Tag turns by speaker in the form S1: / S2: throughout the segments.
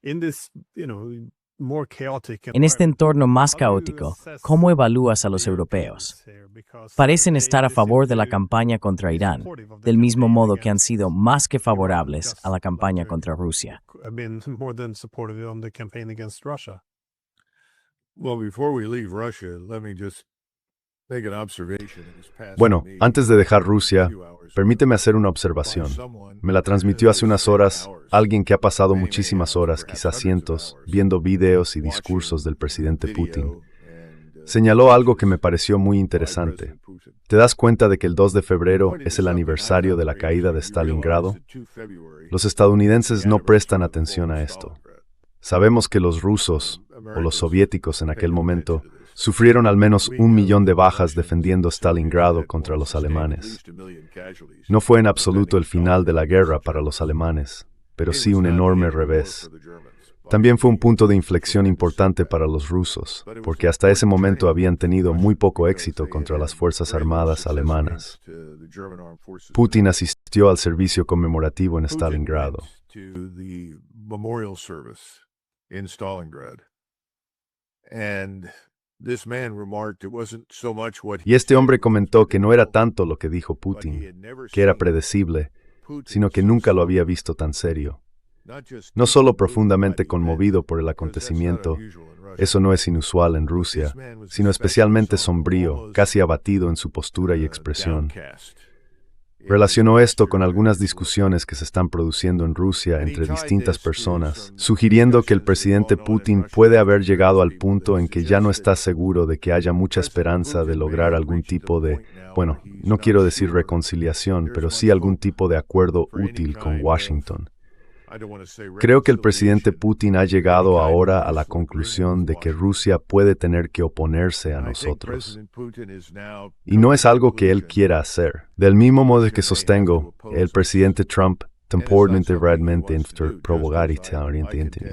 S1: En este entorno más caótico, ¿cómo evalúas a los europeos? Parecen estar a favor de la campaña contra Irán, del mismo modo que han sido más que favorables a la campaña contra Rusia.
S2: Bueno, antes de dejar Rusia, permíteme hacer una observación. Me la transmitió hace unas horas alguien que ha pasado muchísimas horas, quizás cientos, viendo videos y discursos del presidente Putin. Señaló algo que me pareció muy interesante. ¿Te das cuenta de que el 2 de febrero es el aniversario de la caída de Stalingrado? Los estadounidenses no prestan atención a esto. Sabemos que los rusos, o los soviéticos en aquel momento, sufrieron al menos 1 millón de bajas defendiendo Stalingrado contra los alemanes. No fue en absoluto el final de la guerra para los alemanes, pero sí un enorme revés. También fue un punto de inflexión importante para los rusos, porque hasta ese momento habían tenido muy poco éxito contra las Fuerzas Armadas alemanas. Putin asistió al servicio conmemorativo en Stalingrado. Y este hombre comentó que no era tanto lo que dijo Putin, que era predecible, sino que nunca lo había visto tan serio. No solo profundamente conmovido por el acontecimiento, eso no es inusual en Rusia, sino especialmente sombrío, casi abatido en su postura y expresión. Relacionó esto con algunas discusiones que se están produciendo en Rusia entre distintas personas, sugiriendo que el presidente Putin puede haber llegado al punto en que ya no está seguro de que haya mucha esperanza de lograr algún tipo de, bueno, no quiero decir reconciliación, pero sí algún tipo de acuerdo útil con Washington. Creo que el presidente Putin ha llegado ahora a la conclusión de que Rusia puede tener que oponerse a nosotros. Y no es algo que él quiera hacer. Del mismo modo que sostengo, el presidente Trump temporalmente realmente provocar esta Oriente Íntimo.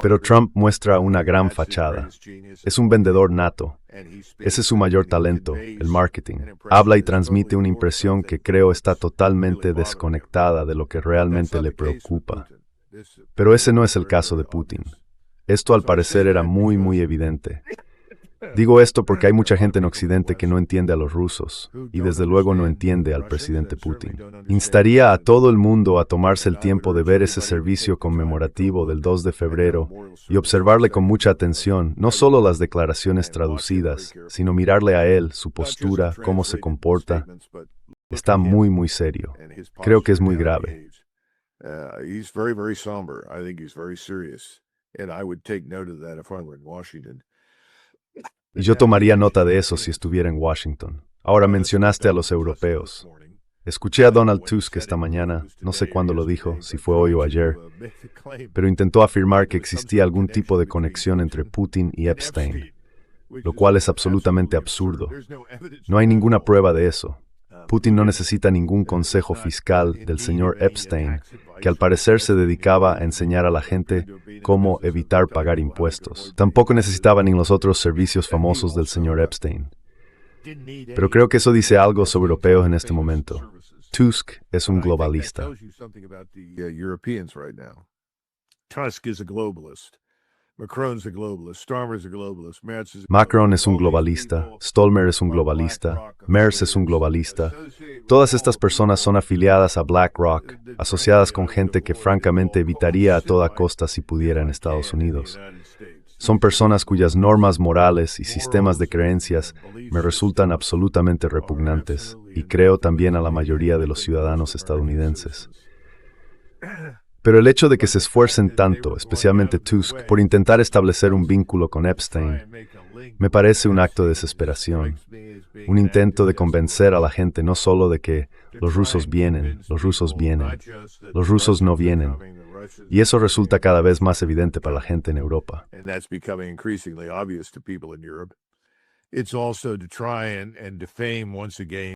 S2: Pero Trump muestra una gran fachada. Es un vendedor nato. Ese es su mayor talento, el marketing. Habla y transmite una impresión que creo está totalmente desconectada de lo que realmente le preocupa. Pero ese no es el caso de Putin. Esto al parecer era muy evidente. Digo esto porque hay mucha gente en Occidente que no entiende a los rusos, y desde luego no entiende al presidente Putin. Instaría a todo el mundo a tomarse el tiempo de ver ese servicio conmemorativo del 2 de febrero y observarle con mucha atención, no solo las declaraciones traducidas, sino mirarle a él, su postura, cómo se comporta. Está muy serio. Creo que es muy grave. Y yo tomaría nota de eso si estuviera en Washington. Ahora mencionaste a los europeos. Escuché a Donald Tusk esta mañana, no sé cuándo lo dijo, si fue hoy o ayer, pero intentó afirmar que existía algún tipo de conexión entre Putin y Epstein, lo cual es absolutamente absurdo. No hay ninguna prueba de eso. Putin no necesita ningún consejo fiscal del señor Epstein, que al parecer se dedicaba a enseñar a la gente cómo evitar pagar impuestos. Tampoco necesitaba ni los otros servicios famosos del señor Epstein. Pero creo que eso dice algo sobre europeos en este momento. Tusk es un globalista.
S3: Tusk is a globalist.
S2: Macron es un globalista, Stolmer es un globalista, Merz es un globalista. Todas estas personas son afiliadas a BlackRock, asociadas con gente que francamente evitaría a toda costa si pudiera en Estados Unidos. Son personas cuyas normas morales y sistemas de creencias me resultan absolutamente repugnantes, y creo también a la mayoría de los ciudadanos estadounidenses. Pero el hecho de que se esfuercen tanto, especialmente Tusk, por intentar establecer un vínculo con Epstein, me parece un acto de desesperación, un intento de convencer a la gente no solo de que los rusos vienen, los rusos no vienen, y eso resulta cada vez más evidente para la gente en Europa.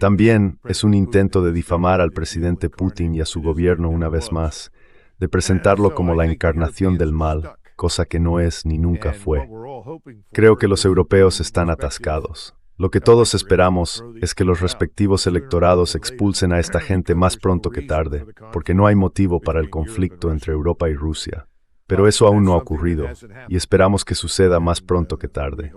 S2: También es un intento de difamar al presidente Putin y a su gobierno una vez más, de presentarlo como la encarnación del mal, cosa que no es ni nunca fue. Creo que los europeos están atascados. Lo que todos esperamos es que los respectivos electorados expulsen a esta gente más pronto que tarde, porque no hay motivo para el conflicto entre Europa y Rusia. Pero eso aún no ha ocurrido, y esperamos que suceda más pronto que tarde.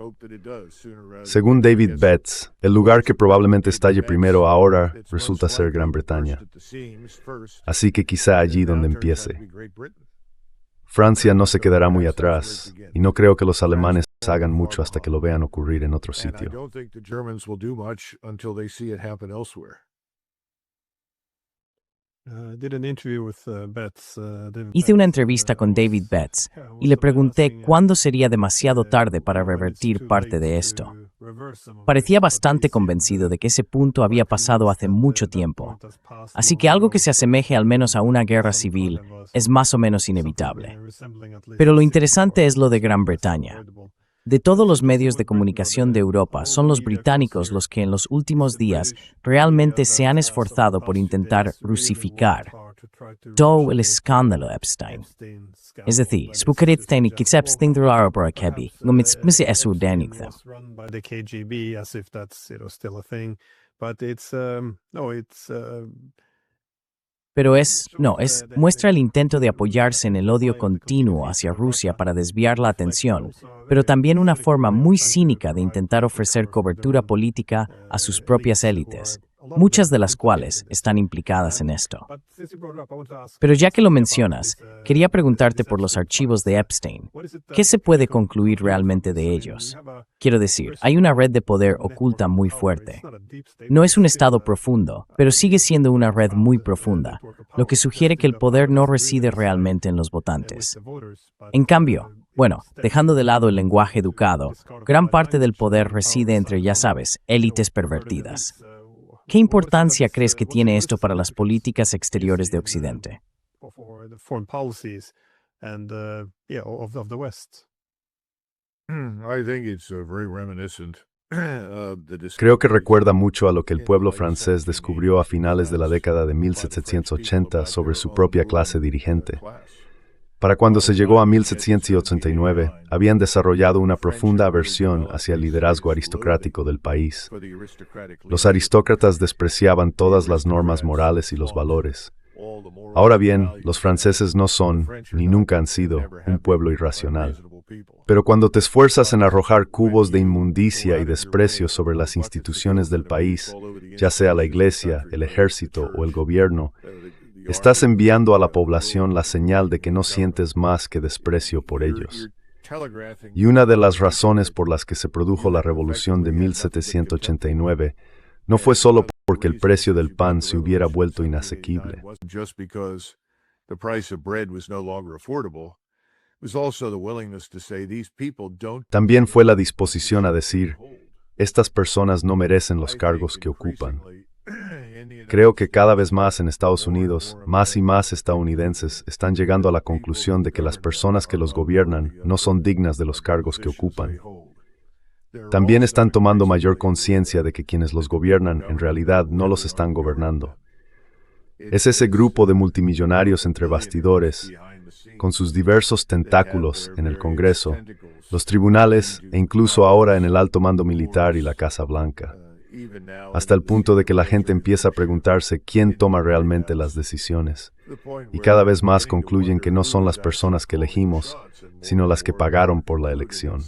S2: Según David Betts, el lugar que probablemente estalle primero ahora resulta ser Gran Bretaña. Así que quizá allí donde empiece. Francia no se quedará muy atrás, y no creo que los alemanes hagan mucho hasta que lo vean ocurrir en otro sitio.
S1: Hice una entrevista con David Betts y le pregunté cuándo sería demasiado tarde para revertir parte de esto. Parecía bastante convencido de que ese punto había pasado hace mucho tiempo, así que algo que se asemeje al menos a una guerra civil es más o menos inevitable. Pero lo interesante es lo de Gran Bretaña. De todos los medios de comunicación de Europa, son los británicos los que en los últimos días realmente se han esforzado por intentar rusificar todo el escándalo Epstein. Es decir, spukeritzen y Epstein por Kebi, no mitspisi esu denigthem. Pero muestra el intento de apoyarse en el odio continuo hacia Rusia para desviar la atención, pero también una forma muy cínica de intentar ofrecer cobertura política a sus propias élites, muchas de las cuales están implicadas en esto. Pero ya que lo mencionas, quería preguntarte por los archivos de Epstein. ¿Qué se puede concluir realmente de ellos? Quiero decir, hay una red de poder oculta muy fuerte. No es un estado profundo, pero sigue siendo una red muy profunda, lo que sugiere que el poder no reside realmente en los votantes. En cambio, dejando de lado el lenguaje educado, gran parte del poder reside entre, ya sabes, élites pervertidas. ¿Qué importancia crees que tiene esto para las políticas exteriores de Occidente?
S2: Creo que recuerda mucho a lo que el pueblo francés descubrió a finales de la década de 1780 sobre su propia clase dirigente. Para cuando se llegó a 1789, habían desarrollado una profunda aversión hacia el liderazgo aristocrático del país. Los aristócratas despreciaban todas las normas morales y los valores. Ahora bien, los franceses no son, ni nunca han sido, un pueblo irracional. Pero cuando te esfuerzas en arrojar cubos de inmundicia y desprecio sobre las instituciones del país, ya sea la iglesia, el ejército o el gobierno, estás enviando a la población la señal de que no sientes más que desprecio por ellos. Y una de las razones por las que se produjo la revolución de 1789 no fue solo porque el precio del pan se hubiera vuelto inasequible. También fue la disposición a decir, estas personas no merecen los cargos que ocupan. Creo que cada vez más en Estados Unidos, más y más estadounidenses están llegando a la conclusión de que las personas que los gobiernan no son dignas de los cargos que ocupan. También están tomando mayor conciencia de que quienes los gobiernan en realidad no los están gobernando. Es ese grupo de multimillonarios entre bastidores, con sus diversos tentáculos en el Congreso, los tribunales e incluso ahora en el alto mando militar y la Casa Blanca. Hasta el punto de que la gente empieza a preguntarse quién toma realmente las decisiones. Y cada vez más concluyen que no son las personas que elegimos, sino las que pagaron por la elección.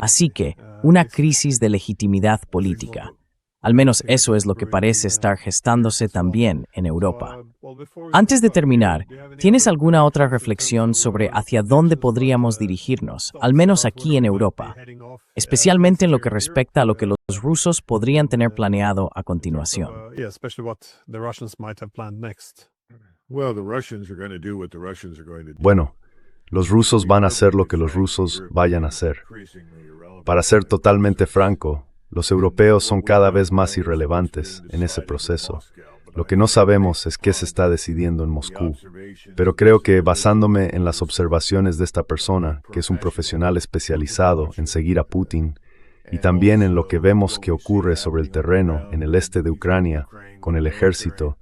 S1: Así que, una crisis de legitimidad política. Al menos eso es lo que parece estar gestándose también en Europa. Antes de terminar, ¿tienes alguna otra reflexión sobre hacia dónde podríamos dirigirnos, al menos aquí en Europa, especialmente en lo que respecta a lo que los rusos podrían tener planeado a continuación?
S2: Bueno, los rusos van a hacer lo que los rusos vayan a hacer. Para ser totalmente franco, los europeos son cada vez más irrelevantes en ese proceso. Lo que no sabemos es qué se está decidiendo en Moscú. Pero creo que, basándome en las observaciones de esta persona, que es un profesional especializado en seguir a Putin, y también en lo que vemos que ocurre sobre el terreno en el este de Ucrania, con el ejército,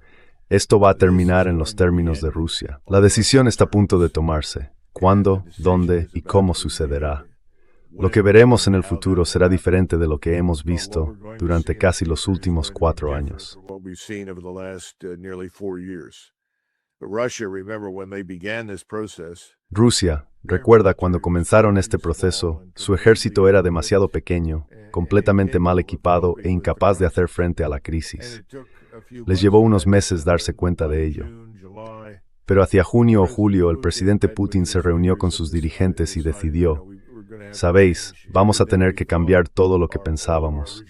S2: Esto va a terminar en los términos de Rusia. La decisión está a punto de tomarse. ¿Cuándo, dónde y cómo sucederá? Lo que veremos en el futuro será diferente de lo que hemos visto durante casi los últimos 4 años. Rusia, recuerda cuando comenzaron este proceso, su ejército era demasiado pequeño, completamente mal equipado e incapaz de hacer frente a la crisis. Les llevó unos meses darse cuenta de ello. Pero hacia junio o julio el presidente Putin se reunió con sus dirigentes y decidió: sabéis, vamos a tener que cambiar todo lo que pensábamos.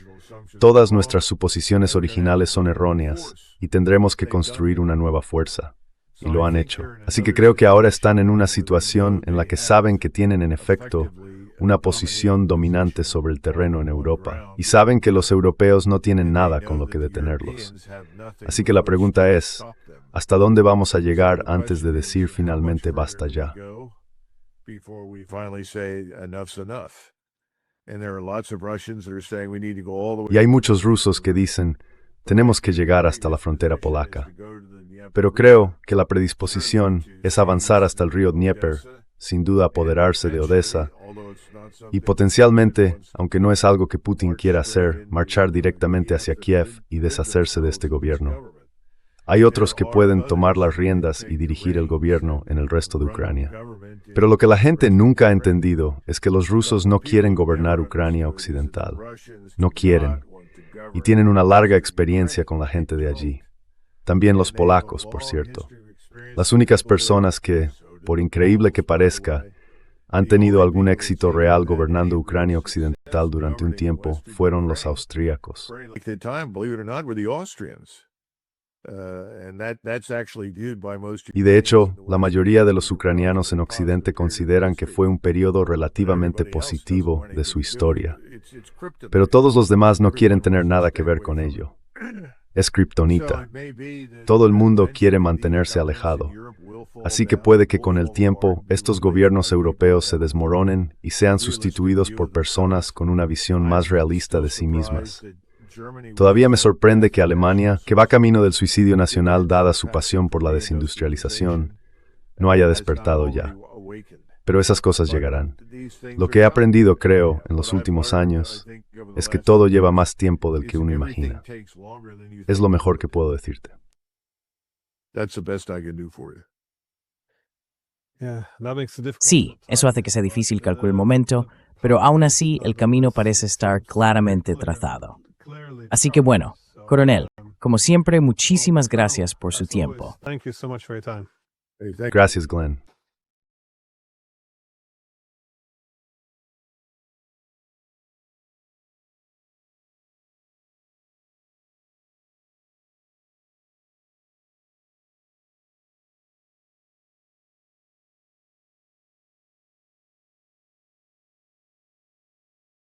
S2: Todas nuestras suposiciones originales son erróneas y tendremos que construir una nueva fuerza. Y lo han hecho. Así que creo que ahora están en una situación en la que saben que tienen en efecto una posición dominante sobre el terreno en Europa y saben que los europeos no tienen nada con lo que detenerlos. Así que la pregunta es, ¿hasta dónde vamos a llegar antes de decir finalmente basta ya? Y hay muchos rusos que dicen, tenemos que llegar hasta la frontera polaca. Pero creo que la predisposición es avanzar hasta el río Dnieper, sin duda apoderarse de Odessa, y potencialmente, aunque no es algo que Putin quiera hacer, marchar directamente hacia Kiev y deshacerse de este gobierno. Hay otros que pueden tomar las riendas y dirigir el gobierno en el resto de Ucrania. Pero lo que la gente nunca ha entendido es que los rusos no quieren gobernar Ucrania occidental. No quieren. Y tienen una larga experiencia con la gente de allí. También los polacos, por cierto. Las únicas personas que, por increíble que parezca, han tenido algún éxito real gobernando Ucrania occidental durante un tiempo fueron los austríacos. Y de hecho, la mayoría de los ucranianos en Occidente consideran que fue un periodo relativamente positivo de su historia. Pero todos los demás no quieren tener nada que ver con ello. Es kriptonita. Todo el mundo quiere mantenerse alejado. Así que puede que con el tiempo estos gobiernos europeos se desmoronen y sean sustituidos por personas con una visión más realista de sí mismas. Todavía me sorprende que Alemania, que va camino del suicidio nacional dada su pasión por la desindustrialización, no haya despertado ya. Pero esas cosas llegarán. Lo que he aprendido, creo, en los últimos años, es que todo lleva más tiempo del que uno imagina. Es lo mejor que puedo decirte.
S1: Sí, eso hace que sea difícil calcular el momento, pero aún así el camino parece estar claramente trazado. Así que bueno, coronel, como siempre, muchísimas gracias por su tiempo.
S2: Gracias, Glenn.